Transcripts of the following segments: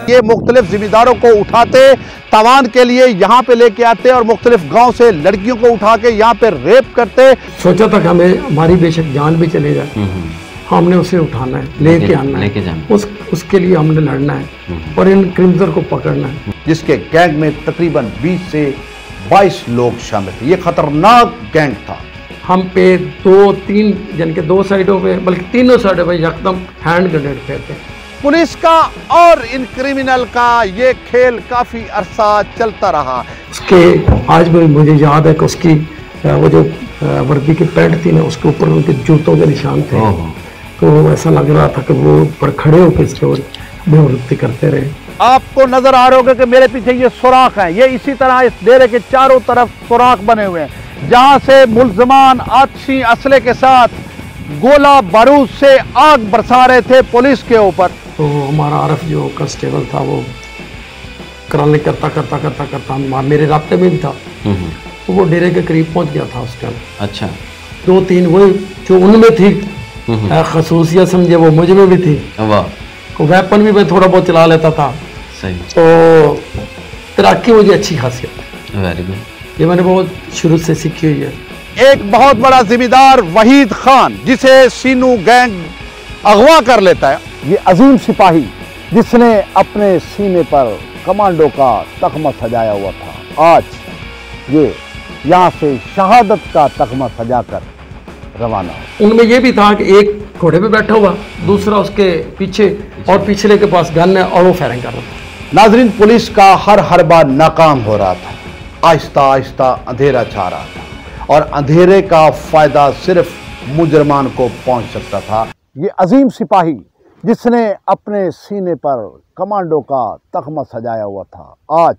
ये मुख्तलिफ जिम्मेदारों को उठाते, तवान के लिए यहाँ पे लेके आते और मुख्तलिफ गांव से लड़कियों को उठा के यहाँ पे रेप करते। सोचा था कि हमें हमारी बेशक जान भी चले जाए, हमने उसे उठाना है, लेके आना है, उसके लिए हमने लड़ना है और इन क्रिमिनल को पकड़ना है। जिसके गैंग में तकरीबन 20 से 22 लोग शामिल थे। ये खतरनाक गैंग था। हम पे 2-3 जन के 2 साइडों पे, बल्कि तीनों साइडों पे एकदम हैंड ग्रेनेड फेंकते। पुलिस का और इन क्रिमिनल का ये खेल काफी अरसा चलता रहा। उसके आज भी मुझे याद है कि उसकी वो जो वर्दी की पैंट थी ना, उसके ऊपर उनके जूतों के निशान थे। तो ऐसा लग रहा था कि वो ऊपर खड़े होकर इसके बेवृत्ति करते रहे। आपको नजर आ रहा होगा कि मेरे पीछे ये सुराख हैं, ये इसी तरह इस डेरे के चारों तरफ सुराख बने हुए हैं, जहां से मुल्जमान आतिशी असले के साथ गोला बारूद से आग बरसा रहे थे पुलिस के ऊपर। तो हमारा आरफ जो कांस्टेबल था वो कराने करता मेरे रास्ते में भी था। तो वो डेरे के करीब पहुंच गया था उस टाइम। अच्छा। 2-3 वही जो उनमें थी खसूसियत समझे, वो मुझ में भी थी। वाह। वेपन भी मैं थोड़ा बहुत चला लेता था। सही। तो तैराकी मुझे अच्छी खासियत। Very good. ये मैंने बहुत शुरू से सीखी हुई है। एक बहुत बड़ा जिम्मेदार वहीद खान, जिसे सीनू गैंग अगवा कर लेता है। ये अजीम सिपाही जिसने अपने सीने पर कमांडो का तख्मा सजाया हुआ था, आज ये यहाँ से शहादत का तख्मा सजाकर रवाना हो। उनमें ये भी था कि एक घोड़े पे बैठा हुआ, दूसरा उसके पीछे और पिछले के पास गन है और वो फायरिंग कर रहा था। नाजरीन, पुलिस का हर बार नाकाम हो रहा था। आहिस्ता आहिस्ता अंधेरा छा रहा था और अंधेरे का फायदा सिर्फ मुजरमान को पहुंच सकता था। ये अजीम सिपाही जिसने अपने सीने पर कमांडो का तख्मा सजाया हुआ था, आज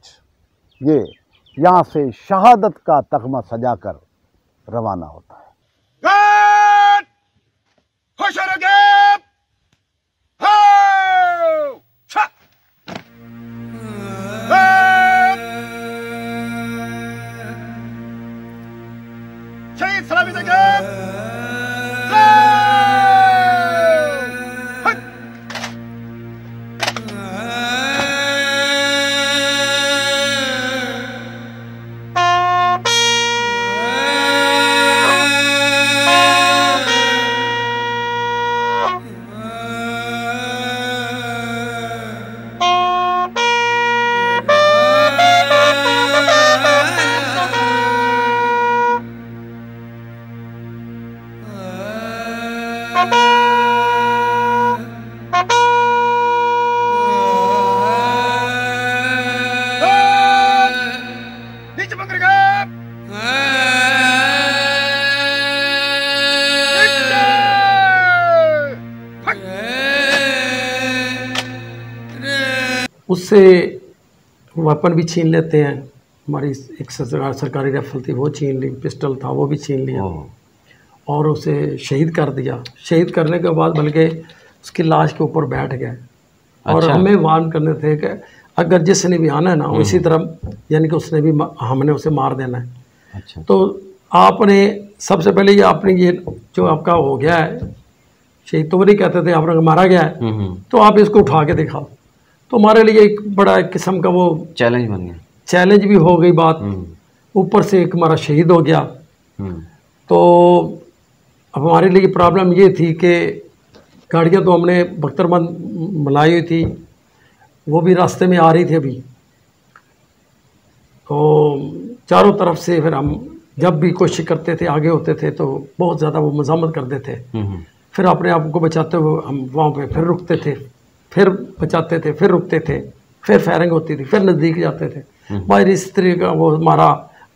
ये यहाँ से शहादत का तख्मा सजाकर रवाना होता है। शहीद सलामी देंगे। उससे वेपन भी छीन लेते हैं। हमारी एक सरकारी राइफल थी, वो छीन ली, पिस्टल था वो भी छीन लिया और उसे शहीद कर दिया। शहीद करने के बाद बल्कि उसकी लाश के ऊपर बैठ गए। और अच्छा। हमें वार्न करने थे कि अगर जिसने भी आना है ना, इसी तरह यानी कि उसने भी हमने उसे मार देना है। अच्छा। तो आपने सबसे पहले ये आपने ये जो आपका हो गया है, शहीद तो वो नहीं कहते थे, आपने मारा गया है तो आप इसको उठा के दिखाओ। तो हमारे लिए एक बड़ा एक किस्म का वो चैलेंज बन गया। चैलेंज भी हो गई बात, ऊपर से एक हमारा शहीद हो गया। तो अब हमारे लिए प्रॉब्लम ये थी कि गाड़ियाँ तो हमने बख्तरबंद मलाई हुई थी, वो भी रास्ते में आ रही थी अभी। तो चारों तरफ से फिर हम जब भी कोशिश करते थे, आगे होते थे तो बहुत ज़्यादा वो मज़ामत करते थे। फिर अपने आप को बचाते हुए हम वहाँ पे फिर रुकते थे, फिर बचाते थे, फिर रुकते थे, फिर फायरिंग होती थी, फिर नज़दीक जाते थे। भाई इस तरह का वो हमारा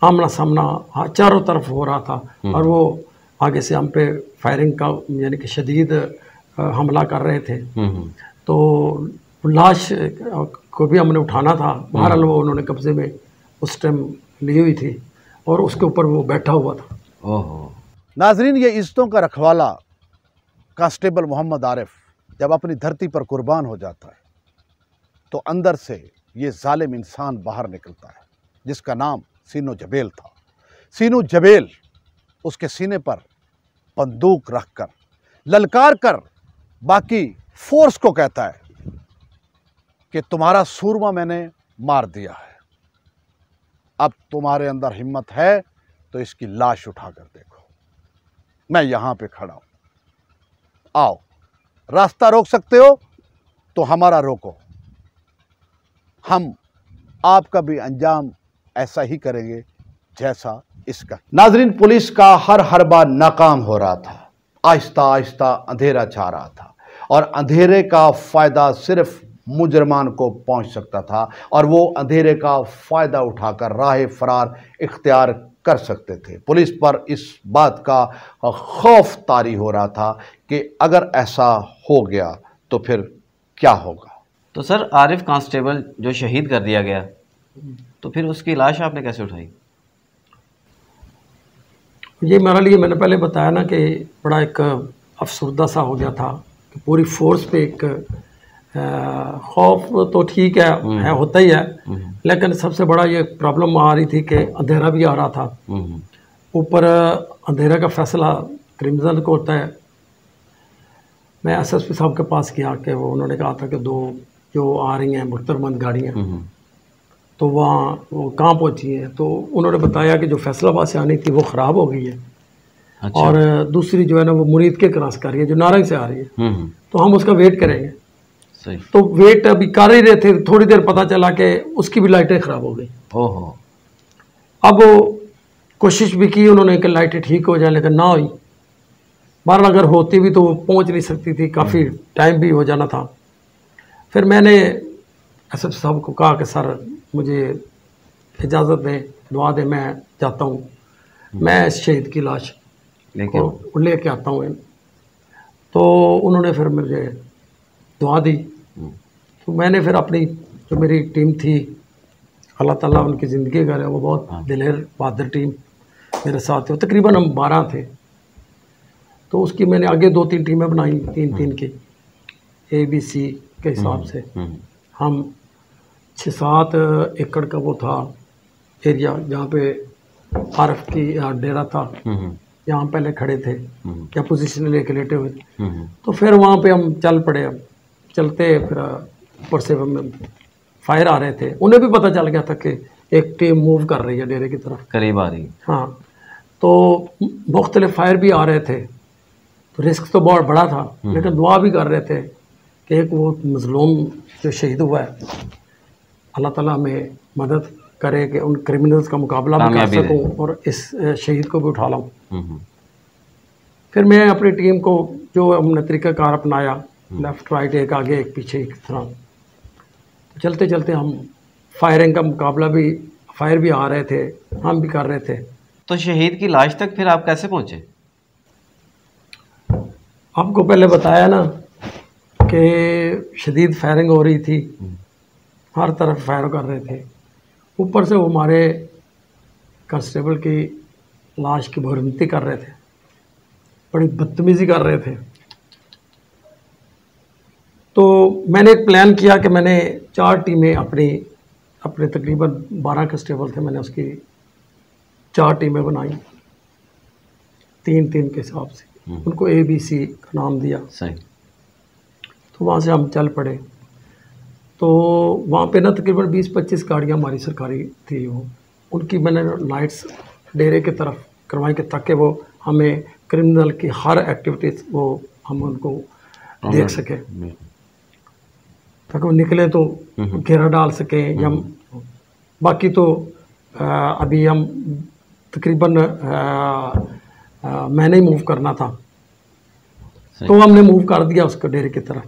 आमना सामना चारों तरफ हो रहा था और वो आगे से हम पे फायरिंग का यानी कि शदीद हमला कर रहे थे। तो लाश को भी हमने उठाना था, बहरहाल वो उन्होंने कब्जे में उस टाइम ली हुई थी और उसके ऊपर वो बैठा हुआ था। ओहो। नाजरीन, ये इज्जतों का रखवाला कांस्टेबल मोहम्मद आरिफ जब अपनी धरती पर कुर्बान हो जाता है तो अंदर से ये जालिम इंसान बाहर निकलता है, जिसका नाम सीनू जबेल था। सीनू जबेल उसके सीने पर बंदूक रखकर ललकार कर बाकी फोर्स को कहता है कि तुम्हारा सूरमा मैंने मार दिया है, अब तुम्हारे अंदर हिम्मत है तो इसकी लाश उठाकर देखो। मैं यहां पे खड़ा हूं, आओ। रास्ता रोक सकते हो तो हमारा रोको, हम आपका भी अंजाम ऐसा ही करेंगे जैसा इसका। नाजरीन, पुलिस का हर हरबा नाकाम हो रहा था। आहिस्ता आहिस्ता अंधेरा छा रहा था और अंधेरे का फायदा सिर्फ मुजरमान को पहुंच सकता था और वो अंधेरे का फायदा उठाकर राह फरार इख्तियार कर सकते थे। पुलिस पर इस बात का खौफ तारी हो रहा था कि अगर ऐसा हो गया तो फिर क्या होगा। तो सर, आरिफ कांस्टेबल जो शहीद कर दिया गया, तो फिर उसकी लाश आपने कैसे उठाई? ये मेरे लिए, मैंने पहले बताया ना कि बड़ा एक अफसरदा सा हो गया था कि पूरी फोर्स पे एक खौफ तो ठीक है होता ही है, लेकिन सबसे बड़ा ये प्रॉब्लम आ रही थी कि अंधेरा भी आ रहा था। ऊपर अंधेरा का फैसला क्रिमिनल को होता है। मैं एसएसपी साहब के पास गया कि वो उन्होंने कहा था कि 2 जो आ रही हैं मुख्तरमंद गाड़ियाँ, तो वहाँ वो कहाँ पहुँची हैं, तो उन्होंने बताया कि जो फैसलाबाद से आनी थी वो ख़राब हो गई है। अच्छा। और दूसरी जो है ना वो मुरीद के क्रॉस कर रही है, जो नारंग से आ रही है। तो हम उसका वेट करेंगे। सही। तो वेट अभी कर ही रहे थे, थोड़ी देर पता चला कि उसकी भी लाइटें ख़राब हो गई। ओहो। अब वो कोशिश भी की उन्होंने कि लाइटें ठीक हो जाए, लेकिन ना हुई। बहरहाल अगर होती भी तो वो पहुँच नहीं सकती थी, काफ़ी टाइम भी हो जाना था। फिर मैंने एसएसपी साहब को कहा कि सर मुझे इजाज़त दें, दुआ दें, मैं जाता हूँ, मैं इस शहीद की लाश लेके आता हूँ। तो उन्होंने फिर मुझे दुआ दी। तो मैंने फिर अपनी जो मेरी टीम थी, अल्लाह ताला उनकी ज़िंदगी करे, वो बहुत दिलेर बहादुर टीम मेरे साथ थे। तकरीबन हम 12 थे। तो उसकी मैंने आगे 2-3 टीमें बनाई, 3-3 की ABC के हिसाब से। हम 6-7 एकड़ का वो था एरिया जहाँ पे आरफ की डेरा था, यहाँ पहले खड़े थे या पोजीशन लेके लेटे हुए थे। तो फिर वहाँ पे हम चल पड़े। अब चलते फिर ऊपर से फायर आ रहे थे, उन्हें भी पता चल गया था कि एक टीम मूव कर रही है डेरे की तरफ, करीब आ रही। हाँ, तो मुख्तलिफ फायर भी आ रहे थे, तो रिस्क तो बहुत बड़ा था, लेकिन दुआ भी कर रहे थे कि एक वो मजलूम जो शहीद हुआ है, अल्लाह ताला हमें मदद करे कि उन क्रिमिनल्स का मुकाबला भी कर सकूं और इस शहीद को भी उठा लाऊं। फिर मैं अपनी टीम को जो हमने तरीक़ाकार अपनाया, लेफ़्ट राइट, एक आगे एक पीछे, एक तरह चलते चलते हम फायरिंग का मुकाबला भी, फायर भी आ रहे थे, हम भी कर रहे थे। तो शहीद की लाश तक फिर आप कैसे पहुँचे? आपको पहले बताया ना कि शदीद फायरिंग हो रही थी, हर तरफ फायर कर रहे थे। ऊपर से वो हमारे कांस्टेबल की लाश की बरमती कर रहे थे, बड़ी बदतमीज़ी कर रहे थे। तो मैंने एक प्लान किया कि मैंने 4 टीमें अपने तकरीबन 12 कांस्टेबल थे, मैंने उसकी 4 टीमें बनाई, 3-3 के हिसाब से। उनको ABC का नाम दिया। सही। तो वहाँ से हम चल पड़े। तो वहाँ पे ना तकरीबन 20-25 गाड़ियाँ हमारी सरकारी थी, वो उनकी मैंने लाइट्स डेरे की तरफ करवाई कि ताकि वो हमें क्रिमिनल की हर एक्टिविटीज़ वो हम उनको देख सकें, ताकि वो निकले तो घेरा डाल सकें। या बाकी तो अभी हम तकरीबन मैंने ही मूव करना था, तो हमने मूव कर दिया उसको डेरे की तरफ।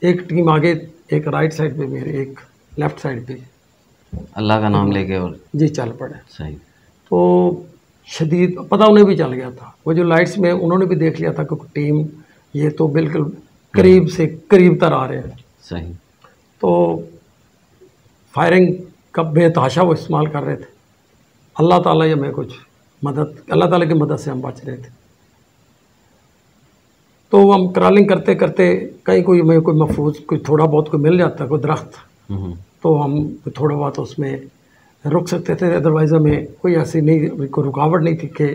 एक टीम आगे, एक राइट साइड पे मेरे, एक लेफ़्ट साइड पे, अल्लाह का नाम लेके और जी चल पड़े। सही। तो शदीद पता उन्हें भी चल गया था, वो जो लाइट्स में उन्होंने भी देख लिया था कि टीम ये तो बिल्कुल करीब से करीब तर आ रहे हैं। सही। तो फायरिंग का बेतहाशा वो इस्तेमाल कर रहे थे। अल्लाह ताला ही हमें कुछ मदद, अल्लाह ताला की मदद से हम बच रहे थे। तो हम क्रॉलिंग करते करते कहीं कोई हमें कोई महफूज, कोई थोड़ा बहुत कोई मिल जाता, कोई दरख्त, तो हम थोड़ा बहुत उसमें रुक सकते थे। अदरवाइज़ हमें कोई ऐसी नहीं, कोई रुकावट नहीं थी कि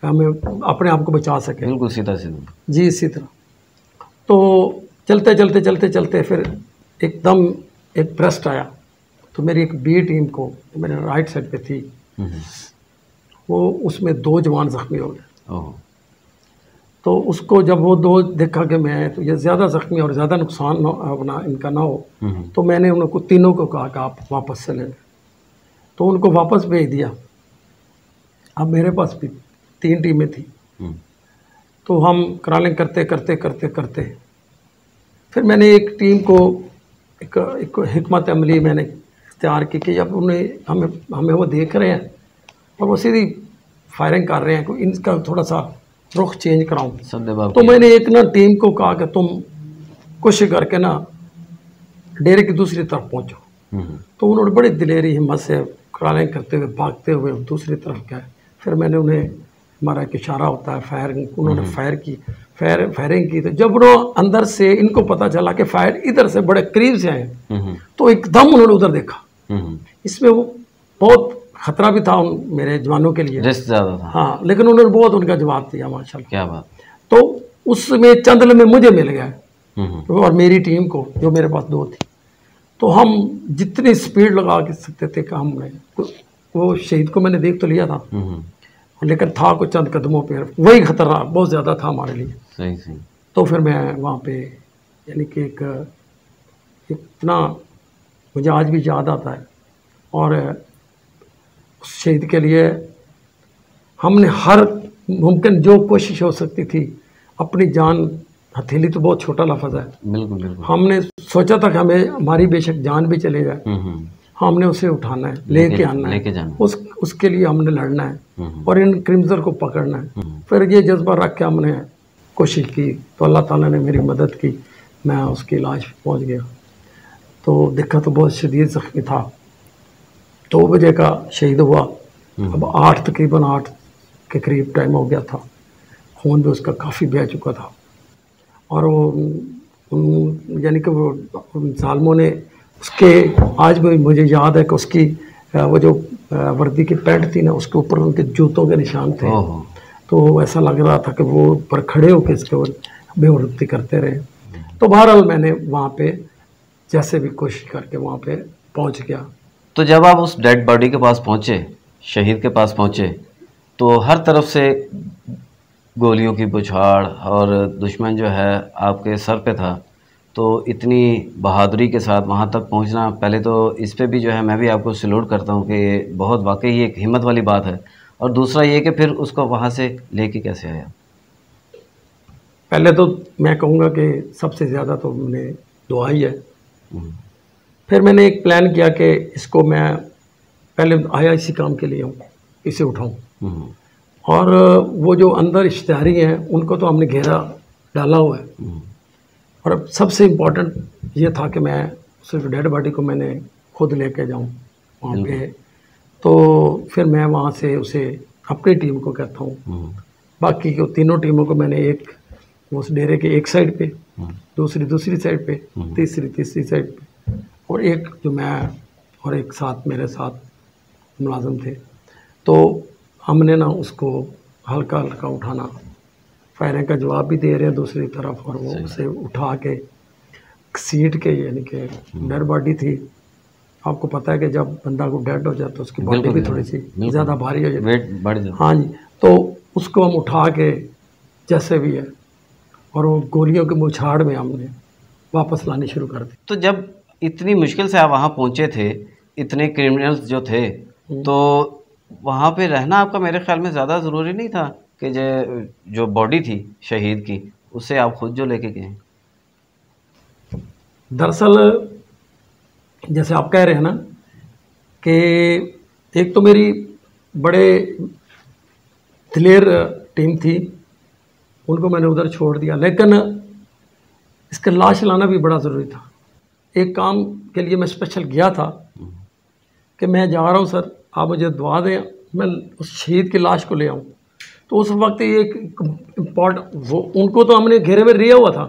हमें अपने आप को बचा सके। बिल्कुल सीधा सीधा। जी, इसी तरह। तो चलते चलते चलते चलते फिर एकदम एक ब्रेस्ट आया, तो मेरी एक बी टीम को मेरे राइट साइड पे थी, वो उसमें 2 जवान ज़ख्मी हो गए। ओह। तो उसको जब वो 2 देखा कि मैं तो ये ज़्यादा ज़ख्मी और ज़्यादा नुकसान अपना इनका ना हो, तो मैंने उनको तीनों को कहा कि आप वापस चले गए, तो उनको वापस भेज दिया। अब मेरे पास भी 3 टीमें थी, तो हम क्रॉलिंग करते करते करते करते फिर मैंने एक टीम को एक हिकमत अमली मैंने इख्तियार की कि जब उन्हें हमें वो देख रहे हैं और वो सीधी फायरिंग कर रहे हैं, तो इनका थोड़ा सा रुख चेंज कराऊं। तो मैंने एक ना टीम को कहा कि तुम कोशिश करके ना डेरे की दूसरी तरफ पहुंचो। तो उन्होंने बड़ी दिलेरी हिम्मत से क्रॉलिंग करते हुए भागते हुए दूसरी तरफ गए। फिर मैंने उन्हें, हमारा एक इशारा होता है फायरिंग, उन्होंने फायरिंग की। तो जब वो अंदर से इनको पता चला कि फायर इधर से बड़े करीब से आए, तो एकदम उन्होंने उधर देखा। इसमें वो बहुत खतरा भी था मेरे जवानों के लिए, रिस्क ज़्यादा था। हाँ, लेकिन उन्होंने बहुत उनका जवाब दिया माशाल्लाह। क्या बात। तो उसमें चंद में मुझे मिल गया और मेरी टीम को, जो मेरे पास 2 थी, तो हम जितनी स्पीड लगा के सकते थे काम में, वो शहीद को मैंने देख तो लिया था, लेकिन था कुछ चंद कदमों पे, वही खतरा बहुत ज़्यादा था हमारे लिए। सही सही। तो फिर मैं वहाँ पे यानी कि एक इतना मुझे आज भी याद आता है, और उस शहीद के लिए हमने हर मुमकिन जो कोशिश हो सकती थी, अपनी जान, हथेली तो बहुत छोटा लफ्ज़ है, बिल्कुल बिल्कुल, हमने सोचा था कि हमें हमारी बेशक जान भी चले जाए, हमने उसे उठाना है, लेके आना है, उसके लिए हमने लड़ना है और इन क्रिमिनल को पकड़ना है। फिर ये जज्बा रख के हमने कोशिश की, तो अल्लाह ताला ने मेरी मदद की, मैं उसकी लाश पहुंच गया। तो देखा तो बहुत शदीद ज़ख्मी था, 2 बजे का शहीद हुआ। अब 8 तकरीबन 8 के करीब टाइम हो गया था, खून भी उसका काफ़ी बह चुका था। और वो यानी कि वो जालिमों ने उसके, आज भी मुझे याद है कि उसकी वो जो वर्दी की पैंट थी ना, उसके ऊपर उनके जूतों के निशान थे। तो ऐसा लग रहा था कि वो ऊपर खड़े होकर इसके बेवृत्ति करते रहे। तो बहरहाल मैंने वहाँ पे जैसे भी कोशिश करके वहाँ पे पहुँच गया। तो जब आप उस डेड बॉडी के पास पहुँचे, शहीद के पास पहुँचे, तो हर तरफ से गोलियों की बौछार और दुश्मन जो है आपके सर पे था, तो इतनी बहादुरी के साथ वहाँ तक पहुँचना, पहले तो इस पे भी जो है मैं भी आपको सैल्यूट करता हूँ कि ये बहुत वाकई एक हिम्मत वाली बात है। और दूसरा ये कि फिर उसको वहाँ से लेके कैसे आया? पहले तो मैं कहूँगा कि सबसे ज़्यादा तो मैंने दुआ ही है। फिर मैंने एक प्लान किया कि इसको मैं पहले आया इसी काम के लिए हूँ, इसे उठाऊँ। और वो जो अंदर इश्तिहारी हैं उनको तो हमने घेरा डाला हुआ है। और अब सबसे इम्पोर्टेंट ये था कि मैं सिर्फ डेड बॉडी को मैंने खुद लेके जाऊँ वहाँ पे। तो फिर मैं वहाँ से उसे अपनी टीम को कहता हूँ, बाकी को तीनों टीमों को मैंने एक उस डेरे के एक साइड पे, दूसरी साइड पे, तीसरी साइड पे, और एक जो मैं और एक साथ मेरे साथ मुलाजिम थे। तो हमने ना उसको हल्का हल्का उठाना, फायरिंग का जवाब भी दे रहे हैं दूसरी तरफ, और वो उसे उठा के सीट के, यानी कि डेड बॉडी थी। आपको पता है कि जब बंदा को डेड हो जाता तो उसकी बॉडी भी थोड़ी सी ज़्यादा भारी हो जाती है, वेट बढ़ जाता। हाँ जी। तो उसको हम उठा के जैसे भी है, और वो गोलियों के मुछाड़ में हमने वापस लानी शुरू कर दी। तो जब इतनी मुश्किल से आप वहाँ पहुँचे थे, इतने क्रिमिनल्स जो थे, तो वहाँ पे रहना आपका मेरे ख्याल में ज़्यादा ज़रूरी नहीं था कि जो बॉडी थी शहीद की, उसे आप खुद जो लेके गए? दरअसल जैसे आप कह रहे हैं ना कि एक तो मेरी बड़े दिलेर टीम थी, उनको मैंने उधर छोड़ दिया, लेकिन इसका लाश लाना भी बड़ा ज़रूरी था। एक काम के लिए मैं स्पेशल गया था कि मैं जा रहा हूँ सर, आप मुझे दुआ दें, मैं उस शहीद की लाश को ले आऊँ। तो उस वक्त ये एक इम्पॉर्टेंट, वो उनको तो हमने घेरे में लिया हुआ था,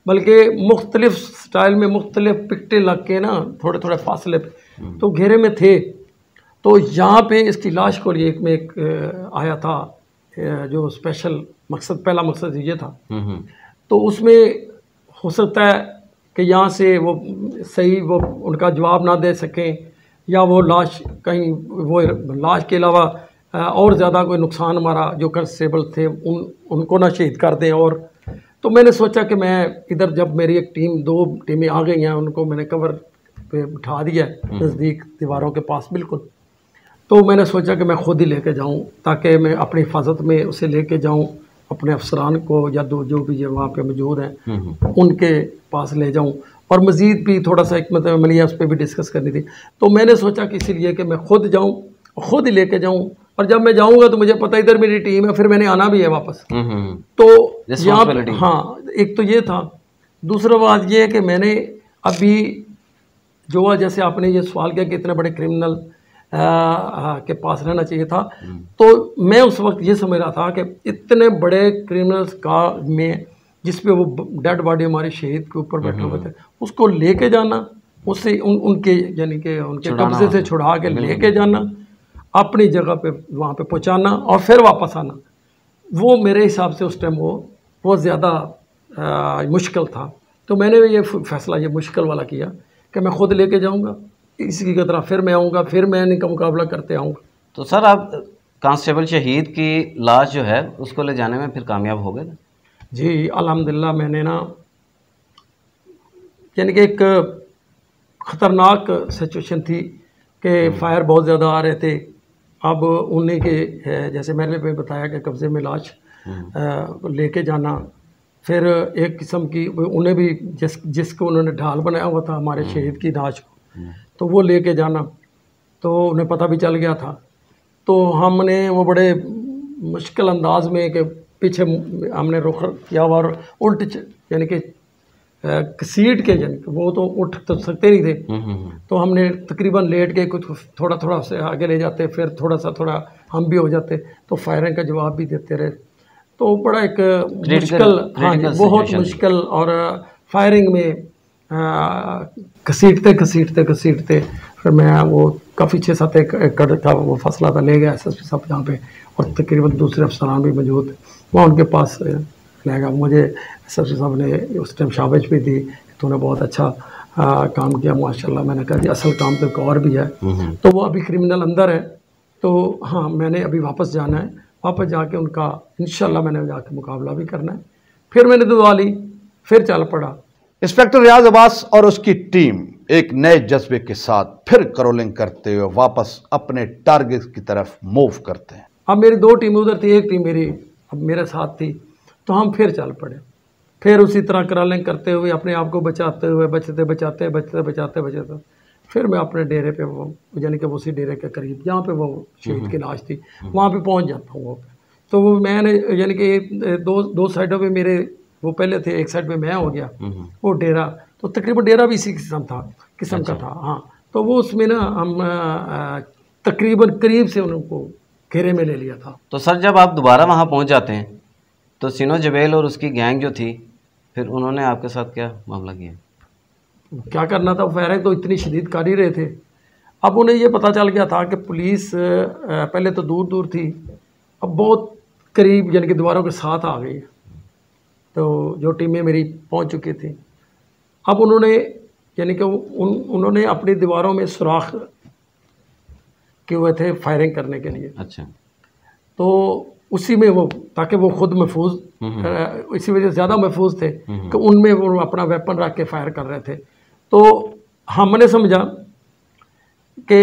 बल्कि मुख्तलिफ स्टाइल में मुख्तलिफ पिकटे लग के ना थोड़े थोड़े फासले पे तो घेरे में थे। तो यहाँ पे इसकी लाश को लिए एक आया था जो स्पेशल मकसद, पहला मकसद ये था। तो उसमें हो सकता है कि यहाँ से वो सही वो उनका जवाब ना दे सकें, या वो लाश कहीं वो लाश के अलावा और ज़्यादा कोई नुकसान हमारा जो कंस्टेबल थे उनको ना शहीद कर दें। और तो मैंने सोचा कि मैं इधर, जब मेरी एक टीम 2 टीमें आ गई हैं, उनको मैंने कवर पे बिठा दिया है नज़दीक दीवारों के पास बिल्कुल, तो मैंने सोचा कि मैं खुद ही लेके जाऊं ताकि मैं अपनी हिफाजत में उसे लेके जाऊं, अपने अफसरान को या जो भी वहाँ पे मौजूद हैं उनके पास ले जाऊं। और मज़ीद भी थोड़ा सा एक मतलब अमलिया उस पर भी डिस्कस करनी थी, तो मैंने सोचा कि इसीलिए कि मैं खुद जाऊं, खुद ही लेके जाऊं, और जब मैं जाऊंगा तो मुझे पता इधर मेरी टीम है, फिर मैंने आना भी है वापस। तो यहाँ हाँ, एक तो ये था। दूसरा बात ये है कि मैंने अभी जो जैसे आपने ये सवाल किया कि इतने बड़े क्रिमिनल के पास रहना चाहिए था, तो मैं उस वक्त ये समझ रहा था कि इतने बड़े क्रिमिनल्स का में जिस पे वो डेड बॉडी हमारे शहीद के ऊपर बैठे हुए थे, उसको लेके जाना, उससे उनके यानी कि उनके कब्जे से छुड़ा के लेके जाना, अपनी जगह पे वहाँ पे पहुँचाना और फिर वापस आना, वो मेरे हिसाब से उस टाइम वो ज़्यादा मुश्किल था। तो मैंने ये फैसला ये मुश्किल वाला किया कि मैं खुद लेके जाऊँगा, इसी की तरह फिर मैं आऊँगा, फिर मैं इनका मुकाबला करते आऊँगा। तो सर आप कांस्टेबल शहीद की लाश जो है उसको ले जाने में फिर कामयाब हो गए? जी अल्हम्दुलिल्लाह, मैंने ना यानी कि एक ख़तरनाक सिचुएशन थी कि फायर बहुत ज़्यादा आ रहे थे। अब उन्हीं के जैसे मैंने भी बताया कि कब्ज़े में लाश लेके जाना, फिर एक किस्म की उन्हें भी जिसको उन्होंने ढाल बनाया हुआ था हमारे शहीद की लाश को, तो वो लेके जाना, तो उन्हें पता भी चल गया था। तो हमने वो बड़े मुश्किल अंदाज में कि पीछे हमने रुख किया हुआ और उल्ट यानी कि सीट के यानी कि वो तो उठ तो सकते नहीं थे, तो हमने तकरीबन लेट के कुछ थोड़ा थोड़ा से आगे ले जाते, फिर थोड़ा हम भी हो जाते, तो फायरिंग का जवाब भी देते रहे। तो बड़ा एक मुश्किल, हाँ जी, बहुत मुश्किल। और फायरिंग में घसीटते फिर मैं वो काफ़ी 6-7 एकड़ का वो फसला था ले गया SSP साहब यहाँ पे, और तकरीबन दूसरे अफसरान भी मौजूद थे, वहाँ उनके पास ले गया। मुझे SSP साहब ने उस टाइम शाबाश भी दी कि तूने बहुत अच्छा काम किया माशाल्लाह। मैंने कहा जी असल काम तो एक और भी है। तो वो अभी क्रिमिनल अंदर है, तो हाँ मैंने अभी वापस जाना है, वापस जाके उनका इंशाल्लाह मैंने जाके मुकाबला भी करना है। फिर मैंने दुआ ली, फिर चल पड़ा। इंस्पेक्टर रियाज अब्बास और उसकी टीम एक नए जज्बे के साथ फिर करोलिंग करते हुए वापस अपने टारगेट की तरफ मूव करते हैं। अब मेरी 2 टीमें उधर थी, एक टीम मेरी अब मेरे साथ थी, तो हम फिर चल पड़े। फिर उसी तरह करोलिंग करते हुए अपने आप को बचाते हुए बचते फिर मैं अपने डेरे पे वो यानी कि उसी डेरे के करीब जहाँ पे वो शहीद की लाश थी वहाँ पे पहुँच जाता हूँ। वो तो वो मैंने यानी कि दो साइडों पे मेरे वो पहले थे, एक साइड पे मैं हो गया वो डेरा, तो तकरीबन डेरा भी इसी किस्म का था। हाँ, तो वो उसमें ना हम तकरीबन करीब से उनको घेरे में ले लिया था। तो सर जब आप दोबारा वहाँ पहुँच जाते हैं तो सिनो जबेल और उसकी गैंग जो थी, फिर उन्होंने आपके साथ क्या मामला किया? क्या करना था, फायरिंग तो इतनी शदीद कर ही रहे थे। अब उन्हें ये पता चल गया था कि पुलिस पहले तो दूर दूर थी, अब बहुत करीब यानी कि दीवारों के साथ आ गई। तो जो टीमें मेरी पहुंच चुकी थी, अब उन्होंने यानी कि उन्होंने अपनी दीवारों में सुराख किए हुए थे फायरिंग करने के लिए। अच्छा। तो उसी में वो ताकि वो खुद महफूज, इसी वजह से ज़्यादा महफूज थे कि उनमें वो अपना वेपन रख के फायर कर रहे थे। तो हमने समझा कि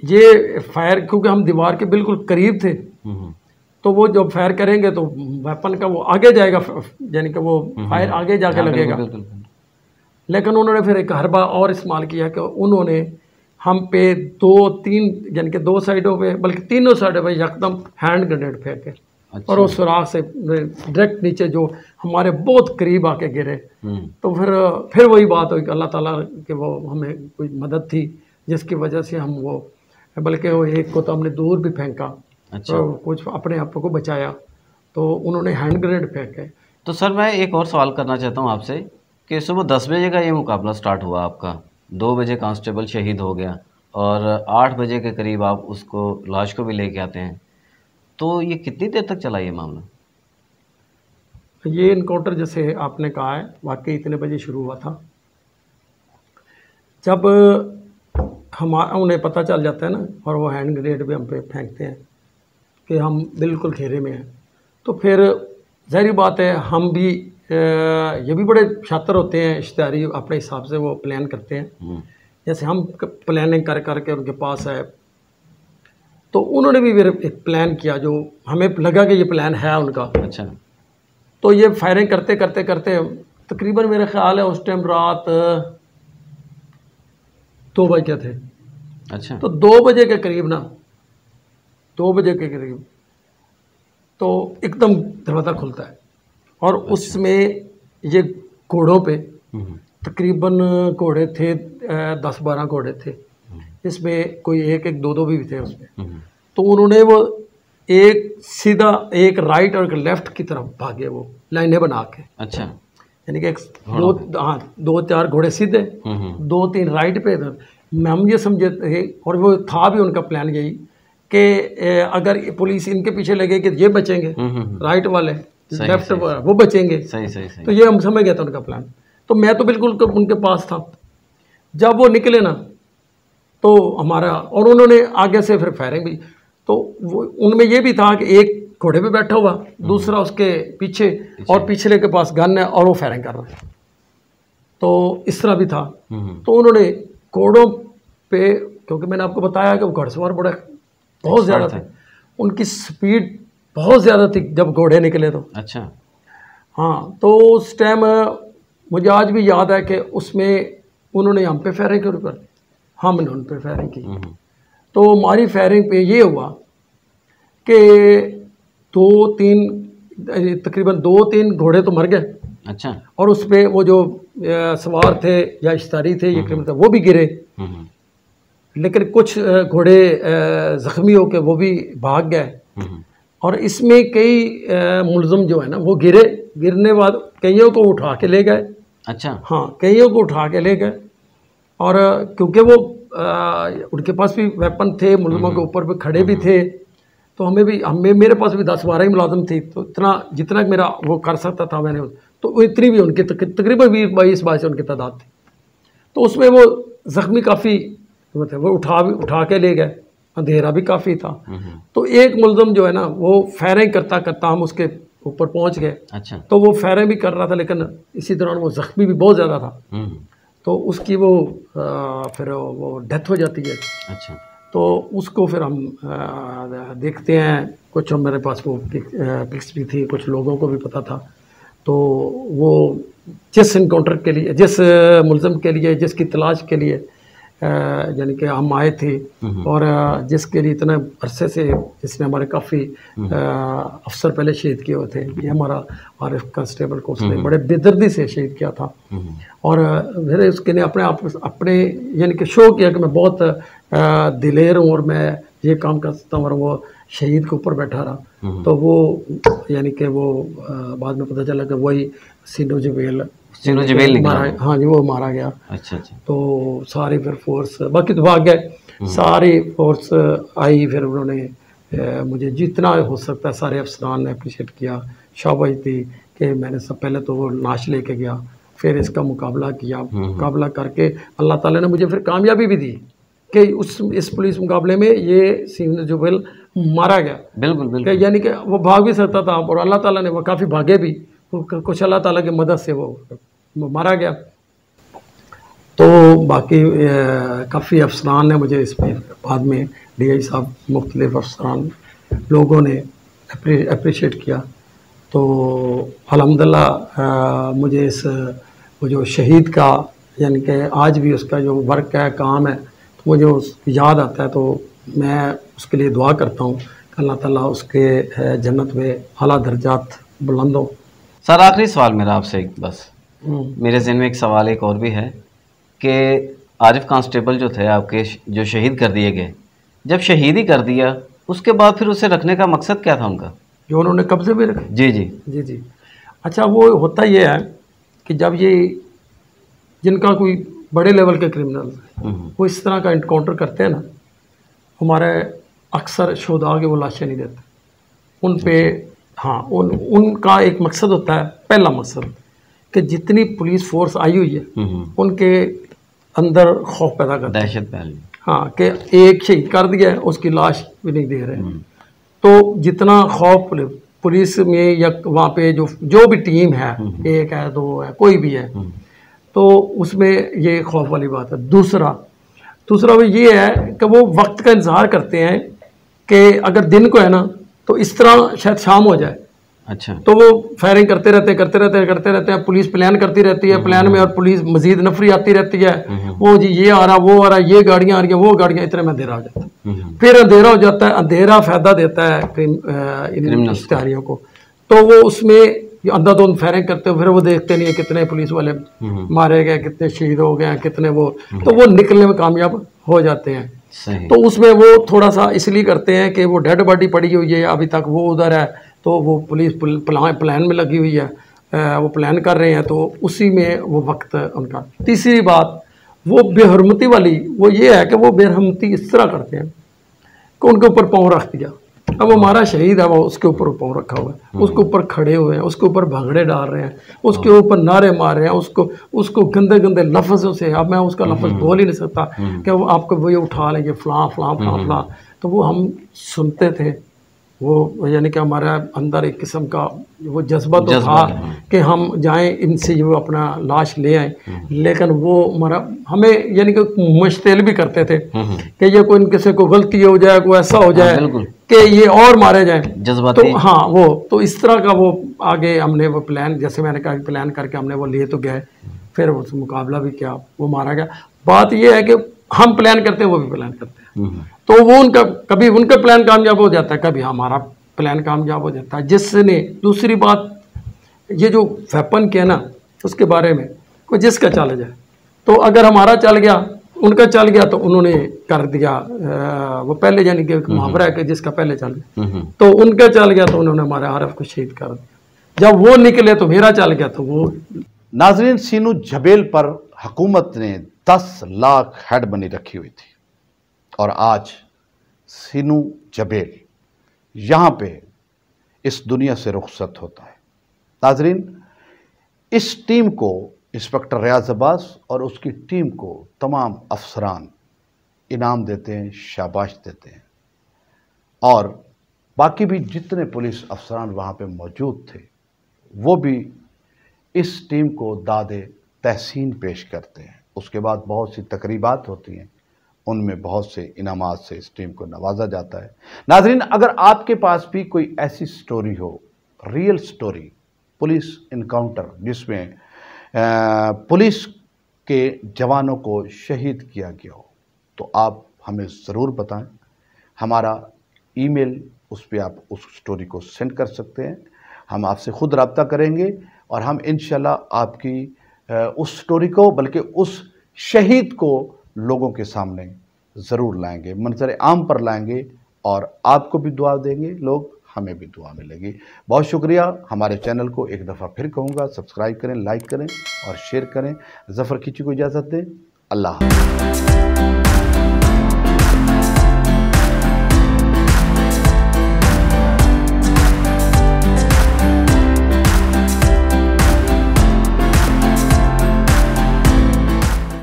ये फायर, क्योंकि हम दीवार के बिल्कुल करीब थे, तो वो जब फायर करेंगे तो वेपन का वो आगे जाएगा, यानी कि वो फायर आगे जाके लगेगा। लेकिन उन्होंने फिर एक हरबा और इस्तेमाल किया कि उन्होंने हम पे 2-3 यानी कि 2 साइडों पे बल्कि तीनों साइडों पे यकदम हैंड ग्रेनेड फेंके। अच्छा। और उस सुराख से डायरेक्ट नीचे जो हमारे बहुत करीब आके गिरे। तो फिर वही बात हुई कि अल्लाह ताला के वो हमें कोई मदद थी जिसकी वजह से हम वो, बल्कि वो एक को तो हमने दूर भी फेंका। अच्छा। तो कुछ अपने आप को बचाया, तो उन्होंने हैंड ग्रेनेड फेंके। तो सर मैं एक और सवाल करना चाहता हूँ आपसे कि सुबह 10 बजे का ये मुकाबला स्टार्ट हुआ आपका, 2 बजे कांस्टेबल शहीद हो गया और 8 बजे के करीब आप उसको लाश को भी लेके आते हैं, तो ये कितनी देर तक चला ये मामला? ये इनकाउंटर जैसे आपने कहा है वाकई इतने बजे शुरू हुआ था जब हमारा उन्हें पता चल जाता है ना, और वो हैंड ग्रेनेड भी हम पे फेंकते हैं कि हम बिल्कुल घेरे में हैं, तो फिर ज़ाहिर बात है हम भी ये भी बड़े शातिर होते हैं, इश्तिहारी अपने हिसाब से वो प्लान करते हैं। जैसे हम प्लानिंग कर करके उनके पास आए, तो उन्होंने भी फिर एक प्लान किया जो हमें लगा कि ये प्लान है उनका। अच्छा। तो ये फायरिंग करते करते करते तकरीबन मेरा ख्याल है उस टाइम रात 2 बजे थे। अच्छा। तो 2 बजे के करीब ना, 2 बजे के करीब तो एकदम दरवाज़ा खुलता है, और उसमें ये घोड़ों पे तकरीबन घोड़े थे 10-12 घोड़े थे, इसमें कोई एक एक दो दो भी थे उसमें। तो उन्होंने वो एक सीधा, एक राइट और एक लेफ्ट की तरफ भागे, वो लाइनें बना के। अच्छा। यानी कि हाँ 2-4 घोड़े सीधे, 2-3 राइट पे थे। हम ये समझे थे, और वो था भी उनका प्लान यही कि अगर पुलिस इनके पीछे लगे कि ये बचेंगे, राइट वाले लेफ्ट वो बचेंगे। सही सही सही। तो ये हम समझ गया था उनका प्लान। तो मैं तो बिल्कुल उनके पास था। जब वो निकले ना, तो हमारा, और उन्होंने आगे से फिर फायरिंग भी, तो वो उनमें ये भी था कि एक घोड़े पे बैठा हुआ, दूसरा उसके पीछे, और पिछले के पास गन है और वो फायरिंग कर रहा है। तो इस तरह भी था। तो उन्होंने घोड़ों पे, क्योंकि मैंने आपको बताया कि वो घुड़सवार बहुत ज़्यादा थे, उनकी स्पीड बहुत ज़्यादा थी जब घोड़े निकले तो। अच्छा। हाँ, तो उस टाइम मुझे आज भी याद है कि उसमें उन्होंने हम पे फायरिंग की, ऊपर हमने उन पे फायरिंग की। तो हमारी फायरिंग पे ये हुआ कि 2-3 तकरीबन 2-3 घोड़े तो मर गए। अच्छा। और उस पर वो जो सवार थे या इश्तारी थे, ये क्रिमिनल थे, वो भी गिरे। लेकिन कुछ घोड़े ज़ख्मी होकर वो भी भाग गए। और इसमें कई मुलज़म जो है ना, वो गिरने बाद कईयों को उठा के ले गए। अच्छा। हाँ, कईयों को उठा के ले गए। और क्योंकि वो उनके पास भी वेपन थे, मुलज़मों के ऊपर भी खड़े भी थे, तो हमें मेरे पास भी 10-12 ही मुलाजिम थी। तो इतना जितना मेरा वो कर सकता था मैंने, तो इतनी भी उनकी तकरीबन 20-22 उनकी तादाद थी। तो उसमें वो ज़ख्मी काफ़ी थे, वो उठा के ले गए। अंधेरा भी काफ़ी था। तो एक मुलज़म जो है ना, वो फायरिंग करता करता हम उसके ऊपर पहुंच गए। अच्छा। तो वो फायरिंग भी कर रहा था, लेकिन इसी दौरान वो ज़ख्मी भी बहुत ज़्यादा था। तो उसकी वो फिर वो डेथ हो जाती है। अच्छा। तो उसको फिर हम देखते हैं, कुछ मेरे पास वो पिक्स भी थी, कुछ लोगों को भी पता था। तो वो जिस इनकाउंटर के लिए, जिस मुलज़म के लिए, जिसकी तलाश के लिए यानी कि हम आए थे, और जिसके लिए इतना अरसे से, जिसने हमारे काफ़ी अफसर पहले शहीद किए हुए थे, ये हमारा आरिफ कांस्टेबल को उसने बड़े बेदर्दी से शहीद किया था। और फिर उसके ने अपने यानी कि शो किया कि मैं बहुत दिलेर हूँ और मैं ये काम कर सकता हूँ, और वो शहीद के ऊपर बैठा रहा। तो वो यानी कि वो बाद में पता चला कि वही सीनो जबेल मारा। हाँ जी, वो मारा गया। अच्छा अच्छा। तो सारी फिर फोर्स, बाकी तो भाग गए, सारी फोर्स आई। फिर उन्होंने मुझे जितना हो सकता है सारे अफसरान ने अप्रिशिएट किया, शाबाश दी कि मैंने सब पहले तो वो लाश लेके गया, फिर इसका मुकाबला किया। मुकाबला करके अल्लाह ताला ने मुझे फिर कामयाबी भी दी कि इस पुलिस मुकाबले में ये सीनो जबेल मारा गया। बिल्कुल बिल्कुल। यानी कि वो भाग भी सकता था, और अल्लाह ताला ने वो काफ़ी भागे भी, कुछ अल्लाह ताला की मदद से वो मारा गया। तो बाकी काफ़ी अफसरान ने मुझे इसमें बाद में DI साहब, मुख्तलिफ अफसरान लोगों ने अप्रिशिएट किया। तो अल्हम्दुलिल्लाह मुझे इस वो जो शहीद का यानी कि आज भी उसका जो वर्क है, काम है, तो मुझे उस याद आता है। तो मैं उसके लिए दुआ करता हूँ कि अल्लाह ताला उसके जन्नत में आला दर्जात बुलंद हो। सर आखिरी सवाल मेरा आपसे, बस मेरे ज़हन में एक सवाल एक और भी है कि आरिफ कांस्टेबल जो थे आपके, जो शहीद कर दिए गए, जब शहीद ही कर दिया, उसके बाद फिर उसे रखने का मकसद क्या था उनका, जो उन्होंने कब्जे में रखा? जी जी जी जी। अच्छा, वो होता ये है कि जब ये जिनका कोई बड़े लेवल के क्रिमिनल वो इस तरह का इनकाउंटर करते हैं ना, हमारे अक्सर शोधा के वो लाशें नहीं देते उन पे। हाँ, उनका एक मकसद होता है, पहला मकसद कि जितनी पुलिस फोर्स आई हुई है उनके अंदर खौफ पैदा करते हैं। दहशत फैल। हाँ, कि एक शहीद कर दिया है, उसकी लाश भी नहीं दे रहे हैं। तो जितना खौफ पुलिस में या वहाँ पे जो भी टीम है, एक है, दो है, कोई भी है, तो उसमें ये खौफ वाली बात है। दूसरा वो ये है कि वो वक्त का इंतज़ार करते हैं कि अगर दिन को है ना तो इस तरह शायद शाम हो जाए। अच्छा। तो वो फायरिंग करते रहते हैं, पुलिस प्लान करती रहती है, प्लान में और पुलिस मजीद नफरी आती रहती है, वो जी ये आ रहा, वो आ रहा, ये गाड़ियां आ रही हैं, वो गाड़ियां, इतने में अंधेरा हो जाता है। फिर अंधेरा हो जाता है, अंधेरा फायदा देता है इन इश्तिहारियों को। तो वो उसमें अंधाधुंध फायरिंग करते हो, फिर वो देखते नहीं है कितने पुलिस वाले मारे गए, कितने शहीद हो गए, कितने वो, तो वो निकलने में कामयाब हो जाते हैं। तो उसमें वो थोड़ा सा इसलिए करते हैं कि वो डेड बॉडी पड़ी हुई है अभी तक, वो उधर है, तो वो पुलिस प्लान में लगी हुई है, वो प्लान कर रहे हैं, तो उसी में वो वक्त उनका। तीसरी बात वो बेहरमती वाली, वो ये है कि वो बेरहमती इस तरह करते हैं कि उनके ऊपर पाँव रख दिया। अब हमारा शहीद है, वो उसके ऊपर पाँव रखा हुआ है, उसके ऊपर खड़े हुए हैं, उसके ऊपर भांगड़े डाल रहे हैं, उसके ऊपर नारे मार रहे हैं, उसको गंदे गंदे लफ्ज़ों से, अब मैं उसका लफ्ज़ बोल ही नहीं सकता कि वो आपको वो ये उठा लेंगे फलां फलां फलां फलां। तो वो हम सुनते थे, वो यानी कि हमारे अंदर एक किस्म का वो जज्बा तो था कि हम जाएं इनसे वो अपना लाश ले आए, लेकिन वो हमें यानी कि मुश्तिल भी करते थे कि ये कोई इनके से कोई गलती हो जाए, कोई ऐसा हो जाए कि ये और मारे जाएं, जज्बाती। तो हाँ, वो तो इस तरह का वो आगे हमने वो प्लान, जैसे मैंने कहा, प्लान करके हमने वो लिए तो गए, फिर उस मुकाबला भी किया, वो मारा गया। बात ये है कि हम प्लान करते हैं, वो भी प्लान करते हैं, तो वो उनका कभी उनका प्लान कामयाब हो जाता है, कभी हमारा प्लान कामयाब हो जाता है। जिसने दूसरी बात, ये जो वेपन के ना उसके बारे में कोई जिसका चल जाए, तो अगर हमारा चल गया, उनका चल गया, तो उन्होंने कर दिया वो पहले, यानी कि मुहावरा है कि जिसका पहले चल गया, तो उनका चल गया तो उन्होंने हमारे आरफ को शहीद कर दिया। जब वो निकले तो मेरा चल गया, तो वो। नाजरीन, सीनू जबेल पर हुकूमत ने 10 लाख हेड बनी रखी हुई थी, और आज सीनू जबेल यहाँ पे इस दुनिया से रुखसत होता है। नाजरीन, इस टीम को इंस्पेक्टर रियाज अब्बास और उसकी टीम को तमाम अफसरान इनाम देते हैं, शाबाश देते हैं, और बाकी भी जितने पुलिस अफसरान वहाँ पे मौजूद थे वो भी इस टीम को दादे तहसीन पेश करते हैं। उसके बाद बहुत सी तकरीबात होती हैं, उनमें बहुत से इनामात से इस टीम को नवाजा जाता है। नाजरीन, अगर आपके पास भी कोई ऐसी स्टोरी हो, रियल स्टोरी, पुलिस इनकाउंटर जिसमें पुलिस के जवानों को शहीद किया गया हो, तो आप हमें ज़रूर बताएं। हमारा ईमेल, उस पर आप उस स्टोरी को सेंड कर सकते हैं, हम आपसे ख़ुद रब्ता करेंगे और हम इंशाल्लाह आपकी उस स्टोरी को, बल्कि उस शहीद को लोगों के सामने ज़रूर लाएंगे, मंजर आम पर लाएंगे, और आपको भी दुआ देंगे लोग, हमें भी दुआ मिलेगी। बहुत शुक्रिया। हमारे चैनल को एक दफ़ा फिर कहूँगा, सब्सक्राइब करें, लाइक करें और शेयर करें। ज़फ़र खींची को इजाज़त दें। अल्लाह हाफ़िज़।